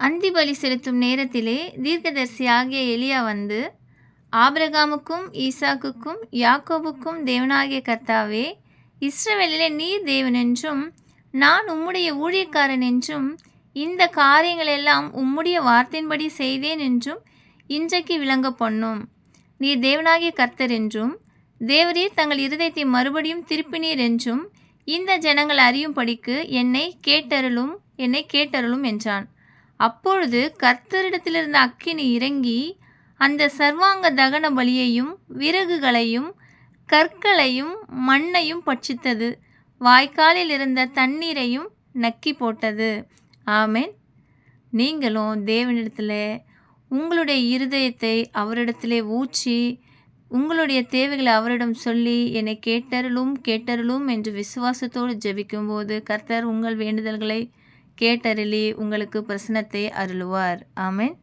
அந்தி பலி செலுத்தும் நேரத்திலே தீர்க்கதரிசியாகிய எலியா வந்து, ஆபிரகாமுக்கும் ஈசாக்குக்கும் யாக்கோபுக்கும் தேவனாகிய கர்த்தாவே, இஸ்ரவேலிலே நீர் தேவன் என்றும் நான் உம்முடைய ஊழியக்காரன் என்றும் இந்த காரியங்களெல்லாம் உம்முடைய வார்த்தையின்படி செய்தேன் என்றும் இன்றைக்கு விளங்க பண்ணும். நீர் தேவனாகிய கர்த்தர் என்றும் தேவரீர் தங்கள் இருதயத்தை மறுபடியும் திருப்பினீர் என்றும் இந்த ஜனங்கள் அறியும்படிக்கு என்னை கேட்டருளும் என்றான். அப்பொழுது கர்த்தரிடத்திலிருந்த அக்கினி இறங்கி அந்த சர்வாங்க தகன பலியையும் விறகுகளையும் கற்களையும் மண்ணையும் பட்சித்தது, வாய்க்காலில் இருந்த தண்ணீரையும் நக்கி போட்டது. ஆமென். நீங்களும் தேவனிடத்தில் உங்களுடைய இருதயத்தை அவரிடத்திலே ஊற்றி உங்களுடைய தேவைகளை அவரிடம் சொல்லி என்னை கேட்டருளும் என்று விசுவாசத்தோடு ஜெபிக்கும்போது கர்த்தர் உங்கள் வேண்டுதல்களை கேட்டருளி உங்களுக்கு பிரசன்னத்தை அருளுவார். ஆமென்.